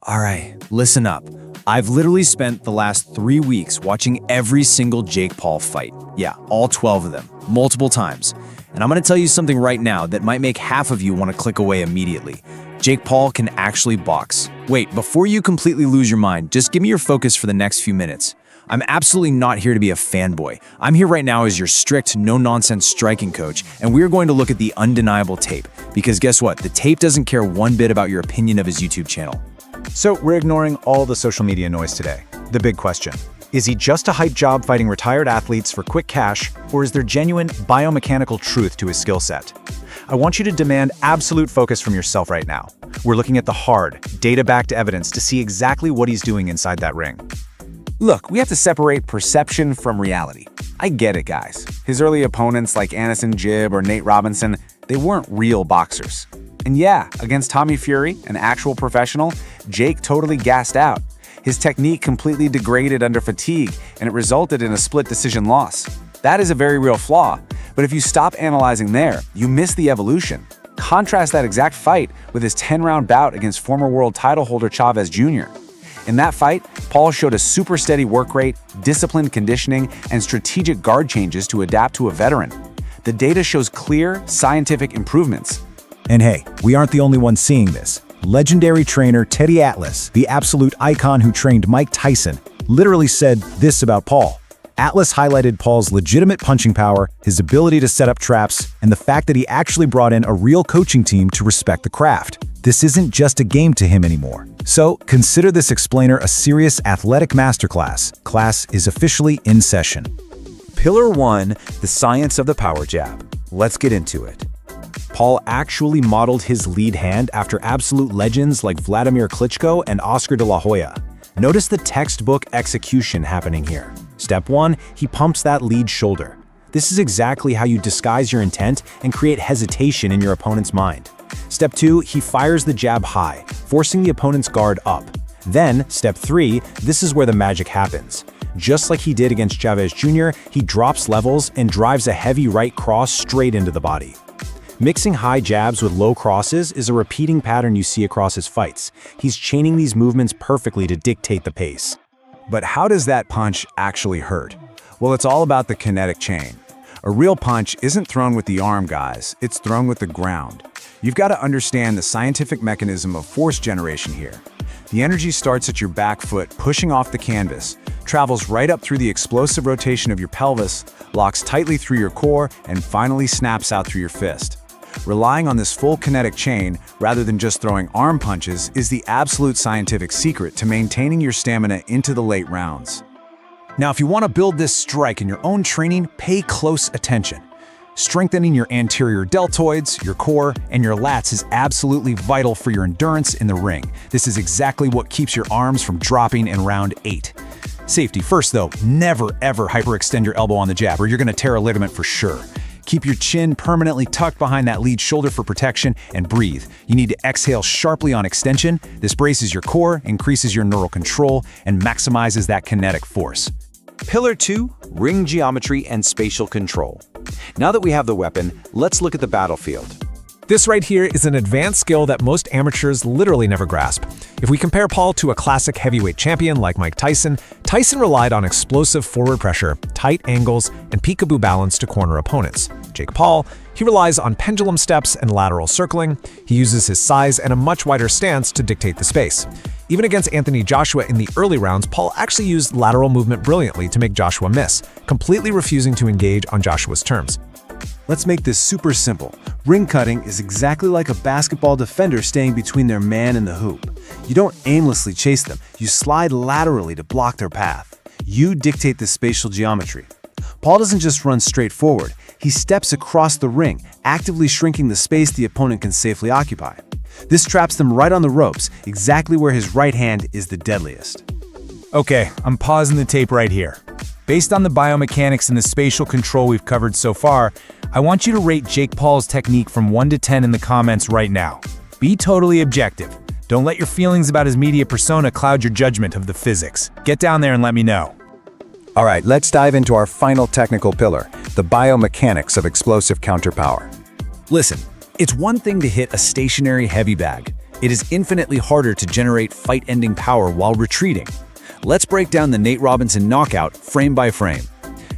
All right, listen up. I've literally spent the last 3 weeks watching every single Jake Paul fight. Yeah, all 12 of them, multiple times. And I'm gonna tell you something right now that might make half of you want to click away immediately. Jake Paul can actually box. Wait, before you completely lose your mind, just give me your focus for the next few minutes. I'm absolutely not here to be a fanboy. I'm here right now as your strict, no-nonsense striking coach, and we're going to look at the undeniable tape. Because guess what? The tape doesn't care one bit about your opinion of his YouTube channel. So we're ignoring all the social media noise today. The big question: is he just a hype job fighting retired athletes for quick cash, or is there genuine biomechanical truth to his skill set? I want you to demand absolute focus from yourself right now. We're looking at the hard, data-backed evidence to see exactly what he's doing inside that ring. Look, we have to separate perception from reality. I get it, guys. His early opponents like Anderson Jib or Nate Robinson, they weren't real boxers. And yeah, against Tommy Fury, an actual professional, Jake totally gassed out. His technique completely degraded under fatigue, and it resulted in a split decision loss. That is a very real flaw, but if you stop analyzing there, you miss the evolution. Contrast that exact fight with his 10-round bout against former world title holder Chavez Jr. In that fight, Paul showed a super steady work rate, disciplined conditioning, and strategic guard changes to adapt to a veteran. The data shows clear, scientific improvements. And hey, we aren't the only ones seeing this. Legendary trainer Teddy Atlas, the absolute icon who trained Mike Tyson, literally said this about Paul. Atlas highlighted Paul's legitimate punching power, his ability to set up traps, and the fact that he actually brought in a real coaching team to respect the craft. This isn't just a game to him anymore. So consider this explainer a serious athletic masterclass. Class is officially in session. Pillar 1, the science of the power jab. Let's get into it. Paul actually modeled his lead hand after absolute legends like Vladimir Klitschko and Oscar de la Hoya. Notice the textbook execution happening here. Step 1, he pumps that lead shoulder. This is exactly how you disguise your intent and create hesitation in your opponent's mind. Step 2, he fires the jab high, forcing the opponent's guard up. Then, step 3, this is where the magic happens. Just like he did against Chavez Jr., he drops levels and drives a heavy right cross straight into the body. Mixing high jabs with low crosses is a repeating pattern you see across his fights. He's chaining these movements perfectly to dictate the pace. But how does that punch actually hurt? Well, it's all about the kinetic chain. A real punch isn't thrown with the arm, guys. It's thrown with the ground. You've got to understand the scientific mechanism of force generation here. The energy starts at your back foot, pushing off the canvas, travels right up through the explosive rotation of your pelvis, locks tightly through your core, and finally snaps out through your fist. Relying on this full kinetic chain, rather than just throwing arm punches, is the absolute scientific secret to maintaining your stamina into the late rounds. Now, if you want to build this strike in your own training, pay close attention. Strengthening your anterior deltoids, your core, and your lats is absolutely vital for your endurance in the ring. This is exactly what keeps your arms from dropping in round 8. Safety first though, never ever hyperextend your elbow on the jab or you're gonna tear a ligament for sure. Keep your chin permanently tucked behind that lead shoulder for protection and breathe. You need to exhale sharply on extension. This braces your core, increases your neural control, and maximizes that kinetic force. Pillar 2, ring geometry and spatial control. Now that we have the weapon, let's look at the battlefield. This right here is an advanced skill that most amateurs literally never grasp. If we compare Paul to a classic heavyweight champion like Mike Tyson, Tyson relied on explosive forward pressure, tight angles, and peekaboo balance to corner opponents. Jake Paul, he relies on pendulum steps and lateral circling. He uses his size and a much wider stance to dictate the space. Even against Anthony Joshua in the early rounds, Paul actually used lateral movement brilliantly to make Joshua miss, completely refusing to engage on Joshua's terms. Let's make this super simple. Ring cutting is exactly like a basketball defender staying between their man and the hoop. You don't aimlessly chase them, you slide laterally to block their path. You dictate the spatial geometry. Paul doesn't just run straight forward, he steps across the ring, actively shrinking the space the opponent can safely occupy. This traps them right on the ropes, exactly where his right hand is the deadliest. Okay, I'm pausing the tape right here. Based on the biomechanics and the spatial control we've covered so far, I want you to rate Jake Paul's technique from 1 to 10 in the comments right now. Be totally objective. Don't let your feelings about his media persona cloud your judgment of the physics. Get down there and let me know. All right, let's dive into our final technical pillar, the biomechanics of explosive counterpower. Listen, it's one thing to hit a stationary heavy bag. It is infinitely harder to generate fight-ending power while retreating. Let's break down the Nate Robinson knockout frame by frame.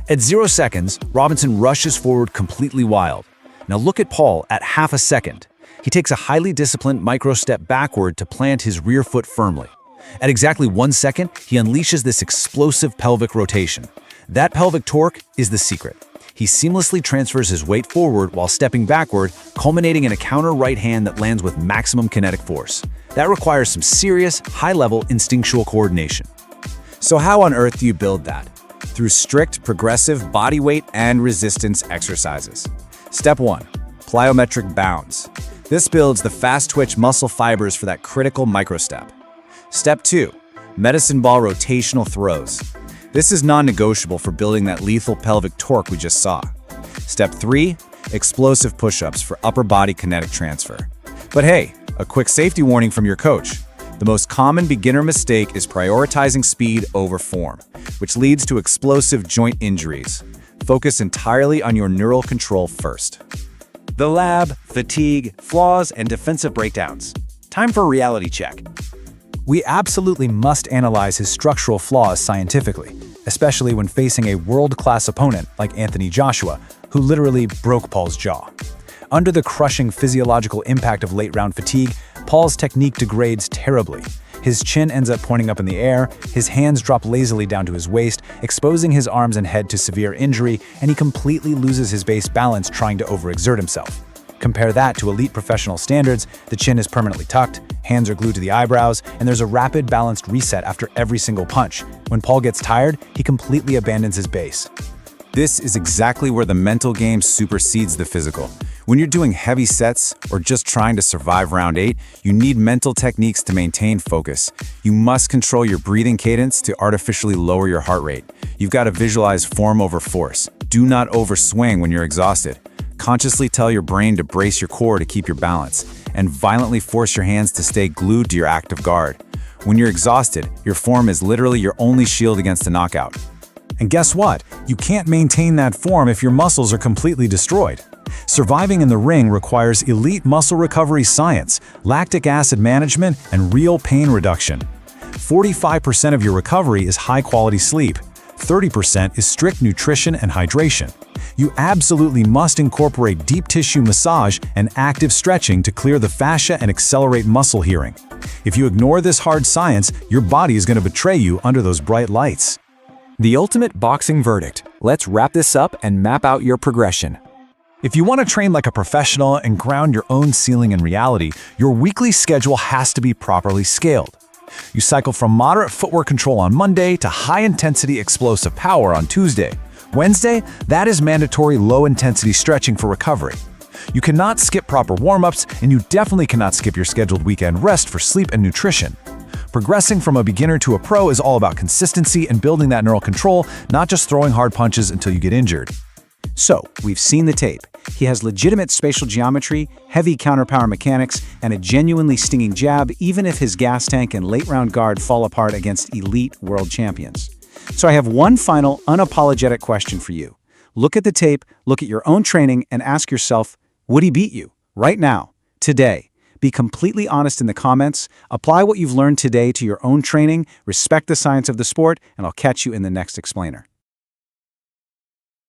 At 0 seconds, Robinson rushes forward completely wild. Now look at Paul at half a second. He takes a highly disciplined micro-step backward to plant his rear foot firmly. At exactly 1 second, he unleashes this explosive pelvic rotation. That pelvic torque is the secret. He seamlessly transfers his weight forward while stepping backward, culminating in a counter right hand that lands with maximum kinetic force. That requires some serious, high-level instinctual coordination. So how on earth do you build that? Through strict, progressive body weight and resistance exercises. Step 1. Plyometric bounds. This builds the fast-twitch muscle fibers for that critical microstep. Step 2. Medicine ball rotational throws. This is non-negotiable for building that lethal pelvic torque we just saw. Step 3. Explosive push-ups for upper body kinetic transfer. But hey, a quick safety warning from your coach. The most common beginner mistake is prioritizing speed over form, which leads to explosive joint injuries. Focus entirely on your neural control first. The lab, fatigue, flaws, and defensive breakdowns. Time for a reality check. We absolutely must analyze his structural flaws scientifically, especially when facing a world-class opponent like Anthony Joshua, who literally broke Paul's jaw. Under the crushing physiological impact of late-round fatigue, Paul's technique degrades terribly. His chin ends up pointing up in the air, his hands drop lazily down to his waist, exposing his arms and head to severe injury, and he completely loses his base balance trying to overexert himself. Compare that to elite professional standards, the chin is permanently tucked, hands are glued to the eyebrows, and there's a rapid balanced reset after every single punch. When Paul gets tired, he completely abandons his base. This is exactly where the mental game supersedes the physical. When you're doing heavy sets or just trying to survive round 8, you need mental techniques to maintain focus. You must control your breathing cadence to artificially lower your heart rate. You've got to visualize form over force. Do not overswing when you're exhausted. Consciously tell your brain to brace your core to keep your balance, and violently force your hands to stay glued to your active guard. When you're exhausted, your form is literally your only shield against a knockout. And guess what? You can't maintain that form if your muscles are completely destroyed. Surviving in the ring requires elite muscle recovery science, lactic acid management, and real pain reduction. 45% of your recovery is high-quality sleep. 30% is strict nutrition and hydration. You absolutely must incorporate deep tissue massage and active stretching to clear the fascia and accelerate muscle healing. If you ignore this hard science, your body is going to betray you under those bright lights. The ultimate boxing verdict. Let's wrap this up and map out your progression. If you want to train like a professional and ground your own ceiling in reality, your weekly schedule has to be properly scaled. You cycle from moderate footwork control on Monday to high-intensity explosive power on Tuesday. Wednesday, that is mandatory low-intensity stretching for recovery. You cannot skip proper warm-ups, and you definitely cannot skip your scheduled weekend rest for sleep and nutrition. Progressing from a beginner to a pro is all about consistency and building that neural control, not just throwing hard punches until you get injured. So, we've seen the tape. He has legitimate spatial geometry, heavy counterpower mechanics, and a genuinely stinging jab even if his gas tank and late-round guard fall apart against elite world champions. So I have one final, unapologetic question for you. Look at the tape, look at your own training, and ask yourself, would he beat you? Right now, today. Be completely honest in the comments, apply what you've learned today to your own training, respect the science of the sport, and I'll catch you in the next explainer.